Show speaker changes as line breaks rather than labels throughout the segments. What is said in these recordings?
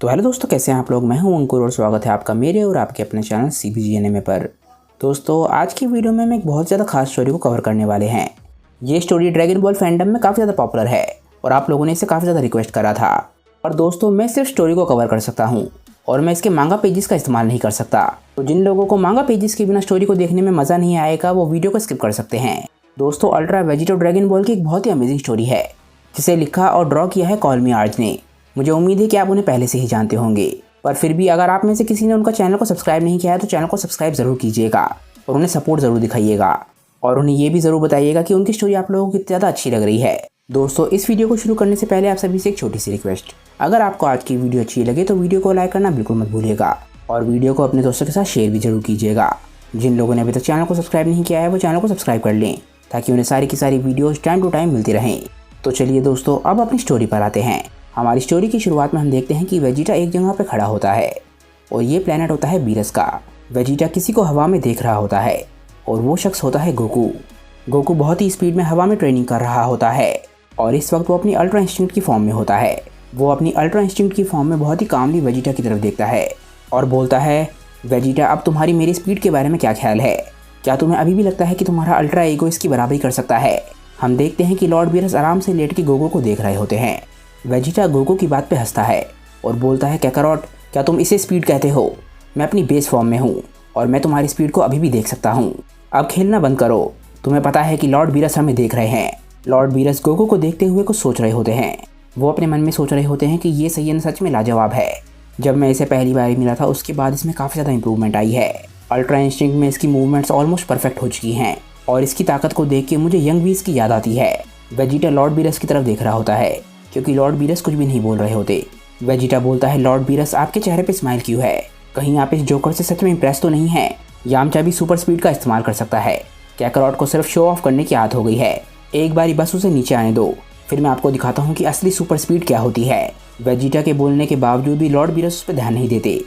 तो हेलो दोस्तों, कैसे हैं आप लोग। मैं हूं अंकुर और स्वागत है आपका मेरे और आपके अपने चैनल CBG एनिमे पर। दोस्तों, आज की वीडियो में हम एक बहुत ज़्यादा खास स्टोरी को कवर करने वाले हैं। ये स्टोरी ड्रैगन बॉल फैंडम में काफ़ी ज़्यादा पॉपुलर है और आप लोगों ने इसे काफ़ी ज़्यादा रिक्वेस्ट करा था। और दोस्तों, मैं सिर्फ स्टोरी को कवर कर सकता हूँ और मैं इसके मांगा पेजेस का इस्तेमाल नहीं कर सकता। तो जिन लोगों को मांगा पेजेस के बिना स्टोरी को देखने में मज़ा नहीं आएगा, वो वीडियो को स्किप कर सकते हैं। दोस्तों, अल्ट्रा वेजिटो ड्रैगन बॉल की एक बहुत ही अमेजिंग स्टोरी है जिसे लिखा और ड्रॉ किया है कॉल मी आर्ज ने। मुझे उम्मीद है कि आप उन्हें पहले से ही जानते होंगे, पर फिर भी अगर आप में से किसी ने उनका चैनल को सब्सक्राइब नहीं किया है तो चैनल को सब्सक्राइब ज़रूर कीजिएगा और उन्हें सपोर्ट ज़रूर दिखाइएगा और उन्हें ये भी ज़रूर बताइएगा कि उनकी स्टोरी आप लोगों को कितनी ज़्यादा अच्छी लग रही है। दोस्तों, इस वीडियो को शुरू करने से पहले आप सभी से एक छोटी सी रिक्वेस्ट, अगर आपको आज की वीडियो अच्छी लगे तो वीडियो को लाइक करना बिल्कुल मत भूलिएगा और वीडियो को अपने दोस्तों के साथ शेयर भी जरूर कीजिएगा। जिन लोगों ने अभी तक चैनल को सब्सक्राइब नहीं किया है वो चैनल को सब्सक्राइब कर लें ताकि उन्हें सारी की सारी वीडियोज़ टाइम टू टाइम मिलती रहें। तो चलिए दोस्तों, अब अपनी स्टोरी पर आते हैं। हमारी स्टोरी की शुरुआत में हम देखते हैं कि वेजिटा एक जगह पर खड़ा होता है और ये प्लेनेट होता है बीरस का। वेजिटा किसी को हवा में देख रहा होता है और वो शख्स होता है गोकू। गोकू बहुत ही स्पीड में हवा में ट्रेनिंग कर रहा होता है और इस वक्त वो अपनी अल्ट्रा इंस्टिंक्ट की फॉर्म में होता है। वो अपनी अल्ट्रा इंस्टिंक्ट की फॉर्म में बहुत ही कामली वेजिटा की तरफ देखता है और बोलता है, वेजिटा, अब तुम्हारी मेरी स्पीड के बारे में क्या ख्याल है? क्या तुम्हें अभी भी लगता है कि तुम्हारा अल्ट्रा ईगो इसकी बराबरी कर सकता है? हम देखते हैं कि लॉर्ड बीरस आराम से लेट के गोकू को देख रहे होते हैं। वेजिटा गोकू की बात पे हंसता है और बोलता है, कैकारोट, क्या तुम इसे स्पीड कहते हो? मैं अपनी बेस फॉर्म में हूँ और मैं तुम्हारी स्पीड को अभी भी देख सकता हूँ। अब खेलना बंद करो। तुम्हें पता है कि लॉर्ड बीरस हमें देख रहे हैं। लॉर्ड बीरस गोकू को देखते हुए कुछ सोच रहे होते हैं। वो अपने मन में सोच रहे होते हैं कि ये सयन सच में लाजवाब है। जब मैं इसे पहली बार मिला था उसके बाद इसमें काफ़ी ज़्यादा इंप्रूवमेंट आई है। अल्ट्रा इंस्टिंक्ट में इसकी मूवमेंट्स ऑलमोस्ट परफेक्ट हो चुकी हैं और इसकी ताकत को देख के मुझे यंग बीस की याद आती है। वेजिटा लॉर्ड बीरस की तरफ देख रहा होता है क्योंकि लॉर्ड बीरस कुछ भी नहीं बोल रहे होते। वेजिटा बोलता है, लॉर्ड बीरस, आपके चेहरे पे स्माइल क्यों है? कहीं आप इस जोकर से सच में इंप्रेस तो नहीं है? यामचा भी सुपर स्पीड का इस्तेमाल कर सकता है। कैकारोट को सिर्फ शो ऑफ करने की आदत हो गई है। एक बारी बस उसे नीचे आने दो, फिर मैं आपको दिखाता हूँ कि असली सुपर स्पीड क्या होती है। वेजिटा के बोलने के बावजूद भी लॉर्ड बीरस उस पर ध्यान नहीं देते,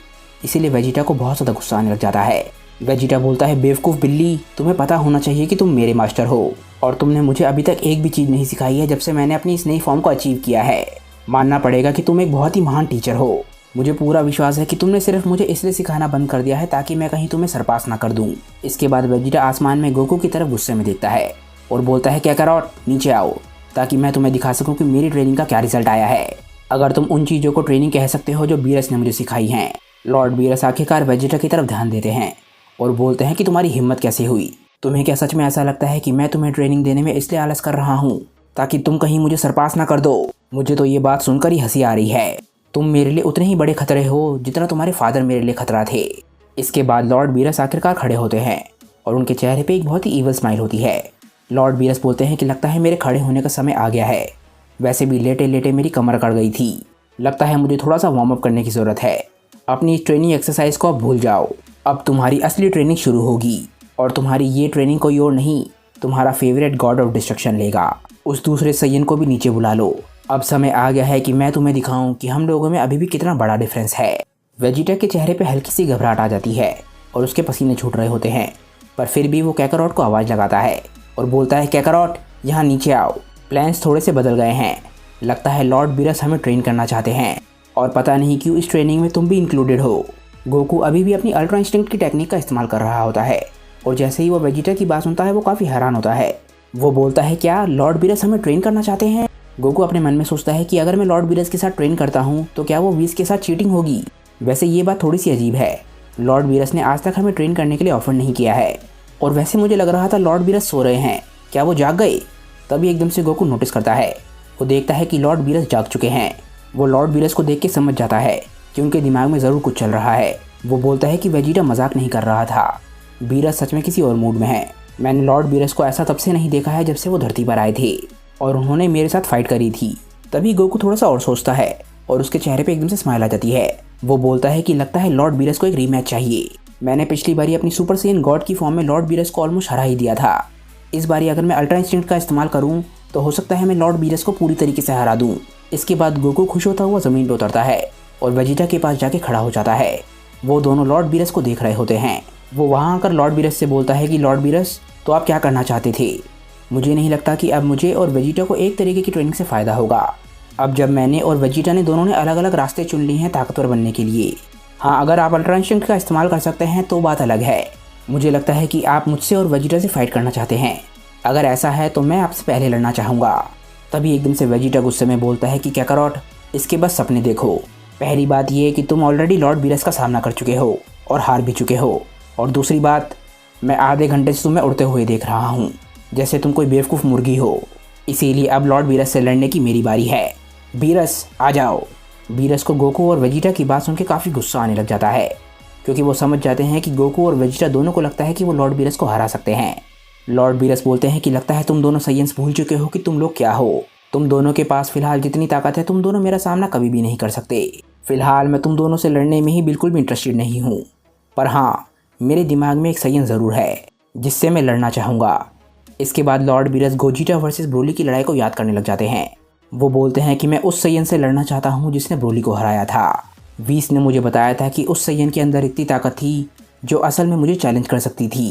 इसीलिए वेजिटा को बहुत ज़्यादा गुस्सा आने लग जाता है। वेजिटा बोलता है, बेवकूफ़ बिल्ली, तुम्हें पता होना चाहिए कि तुम मेरे मास्टर हो और तुमने मुझे अभी तक एक भी चीज़ नहीं सिखाई है जब से मैंने अपनी इस नई फॉर्म को अचीव किया है। मानना पड़ेगा कि तुम एक बहुत ही महान टीचर हो। मुझे पूरा विश्वास है कि तुमने सिर्फ मुझे इसलिए सिखाना बंद कर दिया है ताकि मैं कहीं तुम्हें सरपास ना कर दूं। इसके बाद वेजिटा आसमान में गोकू की तरफ गुस्से में देखता है और बोलता है, कैकारोट, नीचे आओ ताकि मैं तुम्हें दिखा सकूं कि मेरी ट्रेनिंग का क्या रिजल्ट आया है। अगर तुम उन चीज़ों को ट्रेनिंग कह सकते हो जो बीरस ने मुझे सिखाई हैं। लॉर्ड बीरस आखिरकार वेजिटा की तरफ ध्यान देते हैं और बोलते हैं कि तुम्हारी हिम्मत कैसे हुई? तुम्हें क्या सच में ऐसा लगता है कि मैं तुम्हें ट्रेनिंग देने में इसलिए आलस कर रहा हूँ ताकि तुम कहीं मुझे सरपास ना कर दो? मुझे तो ये बात सुनकर ही हंसी आ रही है। तुम मेरे लिए उतने ही बड़े खतरे हो जितना तुम्हारे फादर मेरे लिए खतरा थे। इसके बाद लॉर्ड बीरस आखिरकार खड़े होते हैं और उनके चेहरे पे एक बहुत ही ईवल स्माइल होती है। लॉर्ड बीरस बोलते हैं कि लगता है मेरे खड़े होने का समय आ गया है। वैसे भी लेटे लेटे मेरी कमर अकड़ गई थी। लगता है मुझे थोड़ा सा वार्म अप करने की ज़रूरत है। अपनी ट्रेनिंग एक्सरसाइज को अब भूल जाओ। अब तुम्हारी असली ट्रेनिंग शुरू होगी और तुम्हारी ये ट्रेनिंग कोई और नहीं, तुम्हारा फेवरेट गॉड ऑफ डिस्ट्रक्शन लेगा। उस दूसरे सय्यन को भी नीचे बुला लो। अब समय आ गया है कि मैं तुम्हें दिखाऊं कि हम लोगों में अभी भी कितना बड़ा डिफरेंस है। वेजिटा के चेहरे पे हल्की सी घबराहट आ जाती है और उसके पसीने छूट रहे होते हैं, पर फिर भी वो कैकारोट को आवाज़ लगाता है और बोलता है, कैकारोट, यहाँ नीचे आओ। प्लान्स थोड़े से बदल गए हैं। लगता है लॉर्ड बीरस हमें ट्रेन करना चाहते हैं और पता नहीं क्यों इस ट्रेनिंग में तुम भी इंक्लूडेड हो। गोकू अभी भी अपनी अल्ट्रा इंस्टिंक्ट की टेक्निक का इस्तेमाल कर रहा होता है और जैसे ही वो वेजिटा की बात सुनता है वो काफ़ी हैरान होता है। वो बोलता है, क्या लॉर्ड बीरस हमें ट्रेन करना चाहते हैं? गोकू अपने मन में सोचता है कि अगर मैं लॉर्ड बीरस के साथ ट्रेन करता हूँ तो क्या वो वीस के साथ चीटिंग होगी? वैसे ये बात थोड़ी सी अजीब है। लॉर्ड बीरस ने आज तक हमें ट्रेन करने के लिए ऑफर नहीं किया है और वैसे मुझे लग रहा था लॉर्ड बीरस सो रहे हैं। क्या वो जाग गए? तभी एकदम से गोकू नोटिस करता है। वो देखता है कि लॉर्ड बीरस जाग चुके हैं। वो लॉर्ड बीरस को देख के समझ जाता है कि उनके दिमाग में ज़रूर कुछ चल रहा है। वो बोलता है कि वेजिटा मजाक नहीं कर रहा था, बीरस सच में किसी और मूड में है। मैंने लॉर्ड बीरस को ऐसा तब से नहीं देखा है जब से वो धरती पर आए थे और उन्होंने मेरे साथ फाइट करी थी। तभी गोकू थोड़ा सा और सोचता है और उसके चेहरे पे एकदम से स्माइल आ जाती है। वो बोलता है कि लगता है लॉर्ड बीरस को एक रीमैच चाहिए। मैंने पिछली बारी अपनी सुपर सेयन गॉड की फॉर्म में लॉर्ड बीरस को ऑलमोस्ट हरा ही दिया था। इस बारी अगर मैं अल्ट्रा इंस्टिंक्ट का इस्तेमाल करूँ तो हो सकता है मैं लॉर्ड बीरस को पूरी तरीके से हरा दूँ। इसके बाद गोकू खुश होता हुआ ज़मीन पर उतरता है और वेजिटा के पास जाके खड़ा हो जाता है। वो दोनों लॉर्ड बीरस को देख रहे होते हैं। वो वहाँ आकर लॉर्ड बीरस से बोलता है कि लॉर्ड बीरस, तो आप क्या करना चाहते थे? मुझे नहीं लगता कि अब मुझे और वेजिटा को एक तरीके की ट्रेनिंग से फ़ायदा होगा। अब जब मैंने और वेजिटा ने दोनों ने अलग अलग रास्ते चुन लिए हैं ताकतवर बनने के लिए। हाँ, अगर आप अल्ट्रा इंस्टिंक्ट का इस्तेमाल कर सकते हैं तो बात अलग है। मुझे लगता है कि आप मुझसे और वेजिटा से फाइट करना चाहते हैं। अगर ऐसा है तो मैं आपसे पहले लड़ना चाहूँगा। तभी एकदम से वेजिटा गुस्से में बोलता है कि काकारोट, इसके बस सपने देखो। पहली बात ये है कि तुम ऑलरेडी लॉर्ड बीरस का सामना कर चुके हो और हार भी चुके हो। और दूसरी बात, मैं आधे घंटे से तुम्हें उड़ते हुए देख रहा हूँ जैसे तुम कोई बेवकूफ़ मुर्गी हो। इसीलिए अब लॉर्ड बीरस से लड़ने की मेरी बारी है। बीरस आ जाओ। बीरस को गोकू और वेजिटा की बात सुन के काफ़ी गुस्सा आने लग जाता है, क्योंकि वो समझ जाते हैं कि गोकू और वेजिटा दोनों को लगता है कि वो लॉर्ड बीरस को हरा सकते हैं। लॉर्ड बीरस बोलते हैं कि लगता है तुम दोनों साइंस भूल चुके हो कि तुम लोग क्या हो। तुम दोनों के पास फिलहाल जितनी ताकत है तुम दोनों मेरा सामना कभी भी नहीं कर सकते। फिलहाल मैं तुम दोनों से लड़ने में ही बिल्कुल भी इंटरेस्टेड नहीं हूँ। पर हाँ, मेरे दिमाग में एक साइंस ज़रूर है जिससे मैं लड़ना चाहूँगा। इसके बाद लॉर्ड बीरस गोजिटा वर्सेस ब्रोली की लड़ाई को याद करने लग जाते हैं। वो बोलते हैं कि मैं उस सैयन से लड़ना चाहता हूँ जिसने ब्रोली को हराया था। वीस ने मुझे बताया था कि उस सैयन के अंदर इतनी ताकत थी जो असल में मुझे चैलेंज कर सकती थी।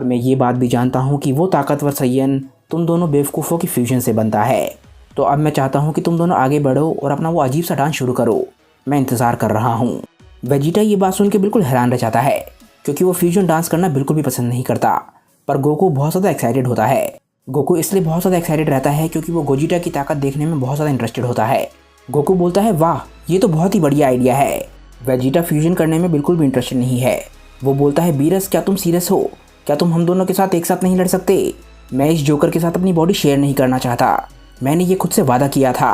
और मैं ये बात भी जानता हूँ कि वो ताकतवर सैयन तुम दोनों बेवकूफ़ों की फ्यूजन से बनता है। तो अब मैं चाहता हूँ कि तुम दोनों आगे बढ़ो और अपना वो अजीब सा डांस शुरू करो। मैं इंतज़ार कर रहा हूँ। वेजिटा ये बात सुन के बिल्कुल हैरान रह जाता है, क्योंकि वो फ्यूजन डांस करना बिल्कुल भी पसंद नहीं करता। पर गोकू बहुत ज़्यादा एक्साइटेड होता है। गोकू इसलिए बहुत ज़्यादा एक्साइटेड रहता है क्योंकि वो गोजिटा की ताकत देखने में बहुत ज़्यादा इंटरेस्टेड होता है। गोकू बोलता है, वाह, ये तो बहुत ही बढ़िया आइडिया है। वेजिटा फ्यूजन करने में बिल्कुल भी इंटरेस्टेड नहीं है। वो बोलता है, बीरस, क्या तुम सीरियस हो? क्या तुम हम दोनों के साथ एक साथ नहीं लड़ सकते? मैं इस जोकर के साथ अपनी बॉडी शेयर नहीं करना चाहता। मैंने ये खुद से वादा किया था।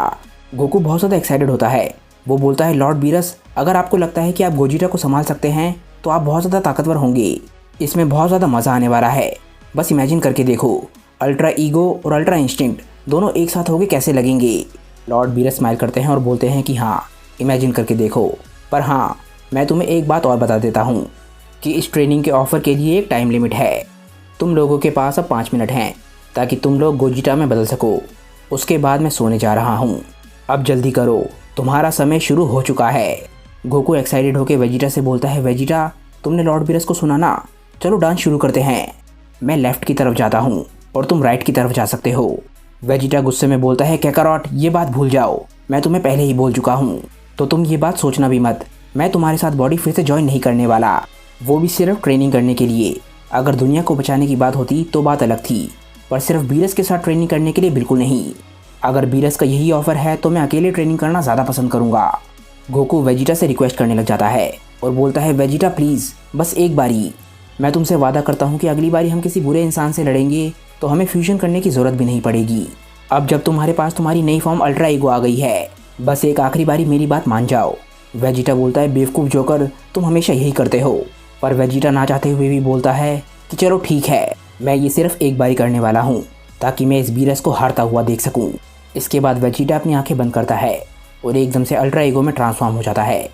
गोकू बहुत ज़्यादा एक्साइटेड होता है। वो बोलता है, लॉर्ड बीरस, अगर आपको लगता है कि आप गोजिटा को संभाल सकते हैं तो आप बहुत ज़्यादा ताकतवर होंगे। इसमें बहुत ज़्यादा मज़ा आने वाला है। बस इमेजिन करके देखो, अल्ट्रा ईगो और अल्ट्रा इंस्टिंक्ट दोनों एक साथ होके कैसे लगेंगे। लॉर्ड बीरस स्माइल करते हैं और बोलते हैं कि हाँ, इमेजिन करके देखो। पर हाँ, मैं तुम्हें एक बात और बता देता हूँ कि इस ट्रेनिंग के ऑफ़र के लिए एक टाइम लिमिट है। तुम लोगों के पास अब 5 मिनट हैं ताकि तुम लोग गोजिटा में बदल सको। उसके बाद मैं सोने जा रहा हूँ। अब जल्दी करो, तुम्हारा समय शुरू हो चुका है। गोकू एक्साइटेड होकर वेजिटा से बोलता है, वेजिटा, तुमने लॉर्ड बीरस को सुना ना? चलो डांस शुरू करते हैं। मैं लेफ़्ट की तरफ जाता हूँ और तुम राइट की तरफ जा सकते हो। वेजिटा गुस्से में बोलता है, काकारोट, ये बात भूल जाओ, मैं तुम्हें पहले ही बोल चुका हूँ, तो तुम ये बात सोचना भी मत। मैं तुम्हारे साथ बॉडी फिर से ज्वाइन नहीं करने वाला, वो भी सिर्फ ट्रेनिंग करने के लिए। अगर दुनिया को बचाने की बात होती तो बात अलग थी, पर सिर्फ बीरस के साथ ट्रेनिंग करने के लिए बिल्कुल नहीं। अगर बीरस का यही ऑफ़र है तो मैं अकेले ट्रेनिंग करना ज़्यादा पसंद करूँगा। गोकू वेजिटा से रिक्वेस्ट करने लग जाता है और बोलता है, वेजिटा प्लीज़, बस एक बारी। मैं तुमसे वादा करता हूँ कि अगली बारी हम किसी बुरे इंसान से लड़ेंगे तो हमें फ्यूजन करने की ज़रूरत भी नहीं पड़ेगी। अब जब तुम्हारे पास तुम्हारी नई फॉर्म अल्ट्रा ईगो आ गई है, बस एक आखिरी बारी मेरी बात मान जाओ। वेजिटा बोलता है, बेवकूफ़ जोकर, तुम हमेशा यही करते हो। पर वेजिटा ना चाहते हुए भी बोलता है कि चलो ठीक है, मैं ये सिर्फ एक बारी करने वाला हूँ ताकि मैं इस बीरस को हारता हुआ देख सकूँ। इसके बाद वेजिटा अपनी आंखें बंद करता है और एकदम से अल्ट्रा ईगो में ट्रांसफॉर्म हो जाता है।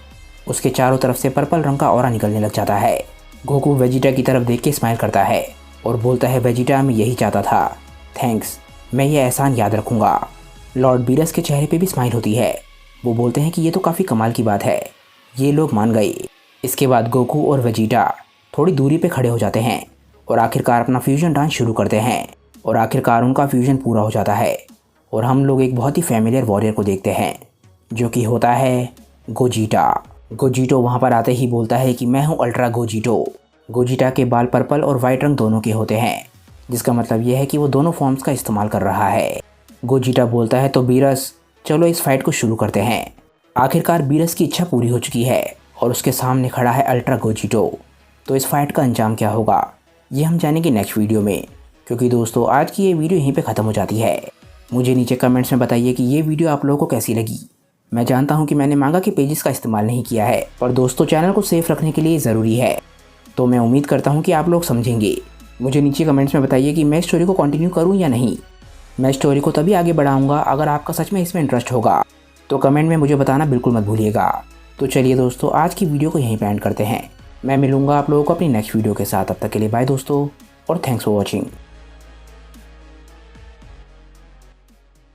उसके चारों तरफ से पर्पल रंग का ऑरा निकलने लग जाता है। गोकू वेजिटा की तरफ देख के स्माइल करता है और बोलता है, वेजिटा, मैं यही चाहता था, थैंक्स, मैं ये एहसान याद रखूँगा। लॉर्ड बीरस के चेहरे पे भी स्माइल होती है। वो बोलते हैं कि ये तो काफ़ी कमाल की बात है। ये लोग मान गए। इसके बाद गोकू और वेजिटा थोड़ी दूरी पे खड़े हो जाते हैं और आखिरकार अपना फ्यूजन डांस शुरू करते हैं और आखिरकार उनका फ्यूजन पूरा हो जाता है और हम लोग एक बहुत ही फैमिलियर वॉरियर को देखते हैं जो कि होता है गोजिटा। गोजिटो वहाँ पर आते ही बोलता है कि मैं हूँ अल्ट्रा गोजिटो। गोजिटा के बाल पर्पल और वाइट रंग दोनों के होते हैं, जिसका मतलब यह है कि वो दोनों फॉर्म्स का इस्तेमाल कर रहा है। गोजिटा बोलता है, तो बीरस, चलो इस फाइट को शुरू करते हैं। आखिरकार बीरस की इच्छा पूरी हो चुकी है और उसके सामने खड़ा है अल्ट्रा गोजिटो। तो इस फाइट का अंजाम क्या होगा ये हम जानेंगे नेक्स्ट वीडियो में, क्योंकि दोस्तों आज की ये वीडियो यहीं पे ख़त्म हो जाती है। मुझे नीचे कमेंट्स में बताइए कि ये वीडियो आप लोगों को कैसी लगी। मैं जानता हूँ कि मैंने मांगा के पेजेस का इस्तेमाल नहीं किया है, पर दोस्तों चैनल को सेफ रखने के लिए ज़रूरी है, तो मैं उम्मीद करता हूँ कि आप लोग समझेंगे। मुझे नीचे कमेंट्स में बताइए कि मैं स्टोरी को कंटिन्यू करूँ या नहीं। मैं स्टोरी को तभी आगे बढ़ाऊँगा अगर आपका सच में इसमें इंटरेस्ट होगा, तो कमेंट में मुझे बताना बिल्कुल मत भूलिएगा। तो चलिए दोस्तों, आज की वीडियो को यहीं पे एंड करते हैं। मैं मिलूँगा आप लोगों को अपनी नेक्स्ट वीडियो के साथ। तब तक के लिए बाय दोस्तों, और थैंक्स फॉर वॉचिंग।